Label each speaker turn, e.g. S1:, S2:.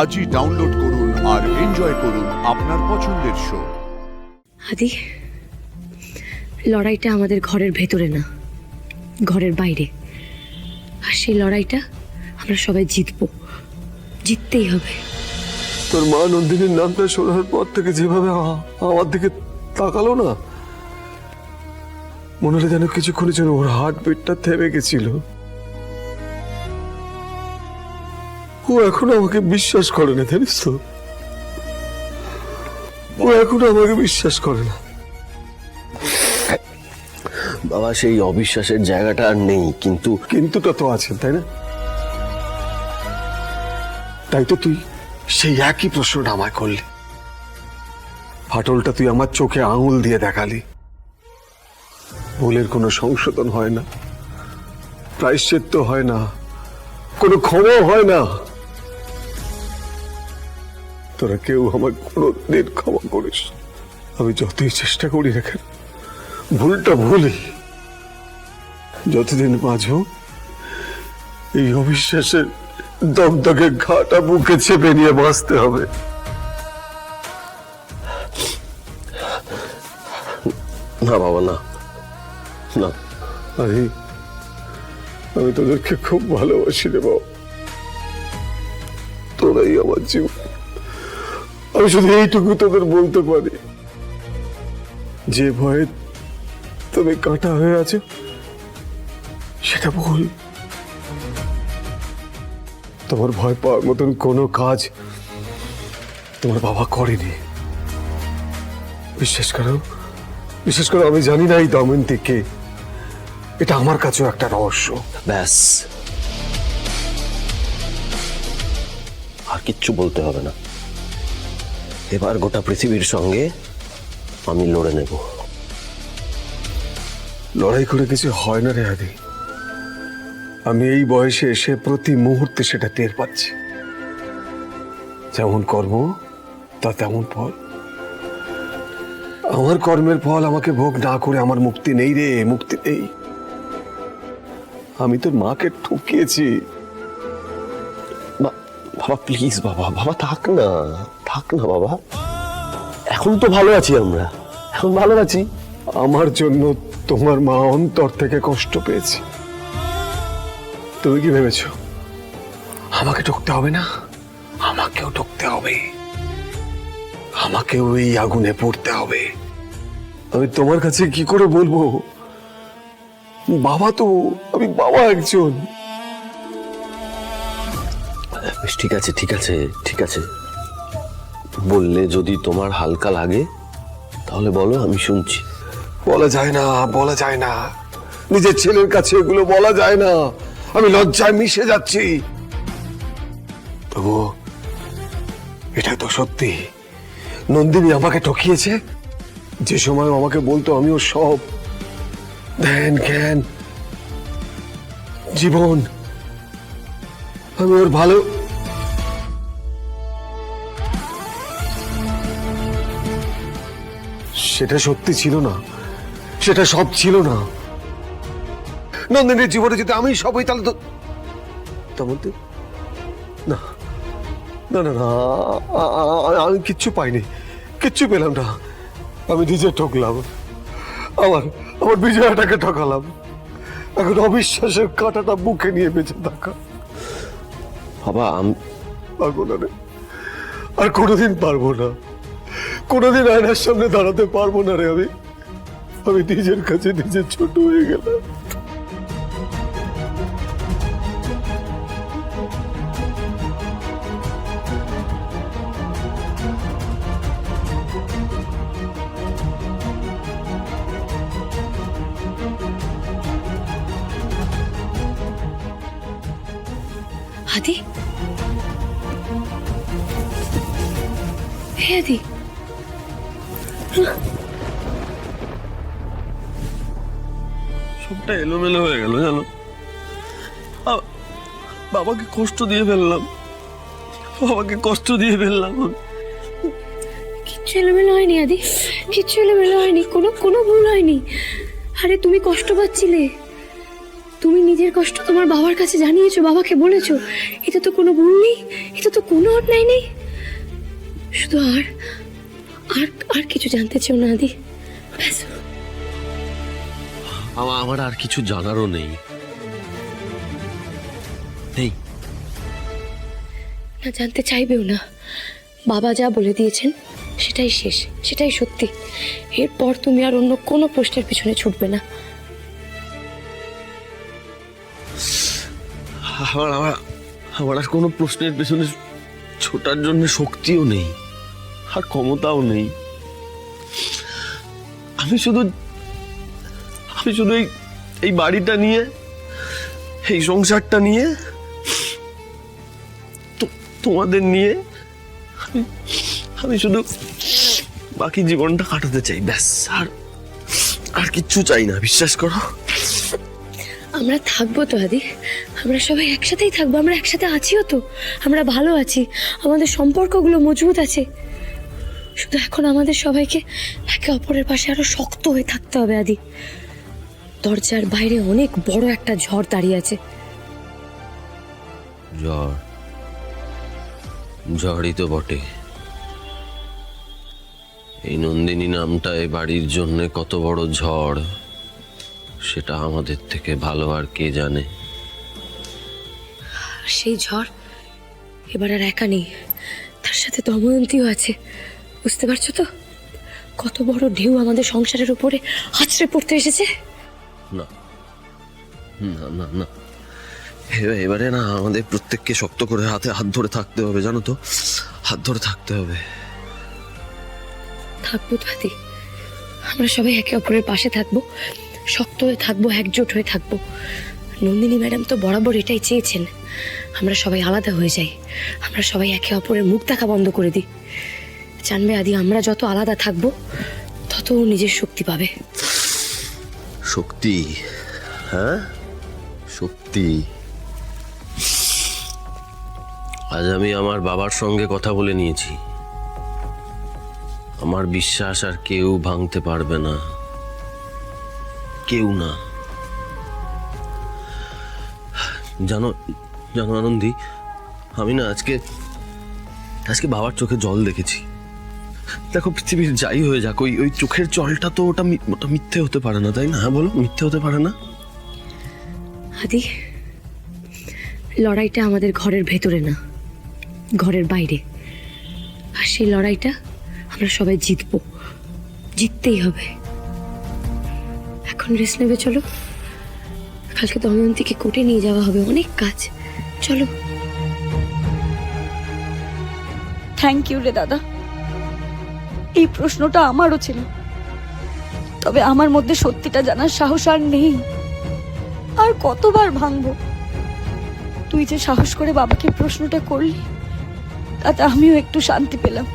S1: আজই ডাউনলোড করুন আর এনজয় করুন আপনার পছন্দের শো।
S2: আদি, লড়াইটা আমাদের ঘরের ভেতরে না, ঘরের বাইরে। আর সেই লড়াইটা আমরা সবাই জিতবো, জিততেই হবে।
S3: তোর মা নন্দিনীর নামটা শোনার পর থেকে যেভাবে আমার দিকে তাকালো না, মনে হলো যেন কিছুক্ষণের জন্য ওর হার্টবিটটা থেমে গেছিল। ও এখনো আমাকে বিশ্বাস করে না, জানিস তো? ও এখনো আমাকে বিশ্বাস করে না।
S4: বাবা, সেই অবিশ্বাসের জায়গাটা আর নেই, কিন্তু
S3: কিন্তুটা তো আছে, তাই না? তাই তো তুই সেই একই প্রশ্নটা আমায় করলি। ফাটলটা তুই আমার চোখে আঙুল দিয়ে দেখালি। ভুলের কোনো সংশোধন হয় না, প্রায়শ্চিত্ত হয় না, কোনো ক্ষমা হয় না। তোরা কেউ আমার কোনোদিন ক্ষমা করিস। আমি যতই চেষ্টা করি না কেন, ভুলটা ভুলই। যতদিন বাঁচব এই অবিশ্বাসের দগদগে ঘাটা বুকে চেপে নিয়ে বাঁচতে হবে।
S4: না বাবা, না না।
S3: আমি তোদেরকে খুব ভালোবাসি রে বাবা, তোরাই আমার জীবন। আমি শুধু এইটুকু তোদের বলতে পারি, যে ভয়ে তুমি কাঁটা হয়ে আছো সেটা ভুল। তোমার ভয় পাওয়ার মতন কোনো কাজ তোমার বাবা করেনি। বিশ্বাস করো, বিশ্বাস করো, আমি জানি না এই দময়ন্তী কে। এটা আমার কাছেও একটা রহস্য।
S4: ব্যাস, আর কিচ্ছু বলতে হবে না। এবার গোটা পৃথিবীর সঙ্গে আমি লড়ে নেব।
S3: লড়াই করে কিছু হয় না রে আদি। আমি এই বয়সে এসে প্রতি মুহূর্তে সেটা টের পাচ্ছি। যেমন কর্ম তা তেমন ফল। আমার কর্মের ফল আমাকে ভোগ না করে আমার মুক্তি নেই রে, মুক্তি নেই। আমি তোর মাকে ঠকিয়েছি।
S4: বাবা প্লিজ, বাবা বাবা থাক না, থাক না বাবা। এখন তো ভালো আছি আমরা, এখন ভালো আছি।
S3: আমার জন্য তোমার মা অন্তর থেকে কষ্ট পেয়েছে। তুমি কি ভেবেছো আমাকে ঠকতে হবে না? আমাকেও ঠকতে হবে, আমাকেও এই আগুনে পড়তে হবে। আমি তোমার কাছে কি করে বলবো? বাবা তো, আমি বাবা একজন।
S4: ঠিক আছে, ঠিক আছে, ঠিক আছে। বললে যদি তোমার হালকা লাগে তাহলে বলো, আমি শুনছি।
S3: বলা যায় না, বলা যায় না। নিজের ছেলের কাছে এগুলো বলা যায় না। আমি লজ্জায় মিশে যাচ্ছি। তবু এটা তো সত্যি, নন্দিনী আমাকে ঠকিয়েছে। যে সময় আমাকে বলতো আমি ওর সব, ধ্যান জ্ঞান জীবন, আমি ওর ভালো। সেটা সত্যি ছিল না, সেটা সব ছিল না। নন্দিনীর জীবনে যদি আমি সব হই তাহলে তো তেমন না, না না না, আমি কিচ্ছু পাইনি, কিচ্ছু পেলাম না। আমি নিজে ঠকলাম, আমার আমার বিজয়াটাকে ঠকালাম। এখন অবিশ্বাসের কাঁটাটা বুকে নিয়ে বেঁচে থাকা।
S4: বাবা
S3: পারবো না রে, আর কোনোদিন পারবো না। কোনোদিন আয়নার সামনে দাঁড়াতে পারবো না রে। আমি নিজের কাছে নিজে ছোট হয়ে গেলাম।
S2: আদি, হে আদি,
S4: সবটা এলোমেলো হয়ে গেল জানো। বাবাকে কষ্ট দিয়ে ফেললাম, বাবাকে কষ্ট দিয়ে ফেললাম।
S2: কিচ্ছু এলোমেলো হয়নি আদি, কিচ্ছু এলোমেলো হয়নি, কোনো কোনো ভুল হয়নি। আরে তুমি কষ্ট পাচ্ছিলে, তুমি নিজের কষ্ট তোমার বাবার কাছে জানিয়েছো, বাবাকে বলেছো। এটা তো কোনো ভুল নেই, এটা তো কোনো অন্যায় নেই। শুধু আর আর আর কিছু জানতে চাও না আদি? ব্যাস।
S4: আমার আর কিছু জানারও নেই।
S2: না, জানতে চাইবেও না। বাবা যা বলে দিয়েছেন সেটাই শেষ, সেটাই সত্যি। এরপর তুমি আর অন্য কোনো প্রশ্নের পিছনে ছুটবে না।
S4: আমার আর কোনো প্রশ্নের পেছনে ছোটার জন্য শক্তিও নেই, আর ক্ষমতাও নেই। আমি শুধু এই বাড়িটা নিয়ে, এই সংসারটা নিয়ে, তোমাদের নিয়ে আমি শুধু বাকি জীবনটা কাটাতে চাই, ব্যাস। আর কিচ্ছু চাই না, বিশ্বাস করো।
S2: আমরা থাকবো তো আদি, আমরা সবাই একসাথেই থাকবো। আমরা একসাথে আছিও তো, আমরা ভালো আছি, আমাদের সম্পর্কগুলো মজবুত আছে। শুধু এখন আমাদের সবাইকে একে অপরের পাশে আরো শক্ত হয়ে থাকতে হবে আদি। দরজার বাইরে অনেক বড় একটা ঝড় দাঁড়িয়ে আছে।
S4: ঝড়ই তো বটে। এই নন্দিনী নামটা এই বাড়ির জন্য কত বড় ঝড়, সেটা আমাদের থেকে ভালো আর কে জানে।
S2: সেই ঝড় এবার আর একা নেই, তার সাথে দময়ন্তীও আছে। বুঝতে পারছো তো কত বড় ঢেউ আমাদের সংসারের উপরে আছড়ে পড়তে এসেছে?
S4: না না না না, এবারে না আমাদের প্রত্যেককে শক্ত করে হাতে হাত ধরে থাকতে হবে, জানো তো, হাত ধরে থাকতে হবে।
S2: থাকবো তো আদি, আমরা সবাই একে অপরের পাশে থাকবো, শক্ত হয়ে থাকবো, একজোট হয়ে থাকবো। নন্দিনী ম্যাডাম তো বরাবর এটাই চেয়েছেন, আমরা সবাই আলাদা হয়ে যাই, আমরা সবাই একে অপরের মুখ দেখা বন্ধ করে দিই। জানবে আদি, আমরা যত আলাদা থাকবো তত ও নিজের শক্তি পাবে।
S4: শক্তি? হ্যাঁ, শক্তি। আজ আমি আমার বাবার সঙ্গে কথা বলে নিয়েছি, আমার বিশ্বাস আর কেউ ভাঙতে পারবে না, কেউ না। জানো জানো আনন্দী, আমি না আজকে বাবার চোখে জল দেখেছি। দেখো, পৃথিবীর যাই হয়ে যাক, ওই চোখের জলটা তো ওটা মিথ্যে হতে পারে না, তাই না? হ্যাঁ বলো, মিথ্যে হতে পারে না।
S2: আদি, লড়াইটা আমাদের ঘরের ভেতরে না, ঘরের বাইরে। আর সেই লড়াইটা আমরা সবাই জিতবো, জিততেই হবে। এখন রেস্ট নেবে, চলো। কালকে দময়ন্তীকে কোর্টে নিয়ে যাওয়া হবে, অনেক কাজ। চলো।
S5: থ্যাংক ইউ রে দাদা। এই প্রশ্নটা আমারও ছিল, তবে আমার মধ্যে সত্যিটা জানার সাহস আর নেই। আর কতবার ভাঙবো? তুই যে সাহস করে বাবাকে প্রশ্নটা করলি, তাতে আমিও একটু শান্তি পেলাম।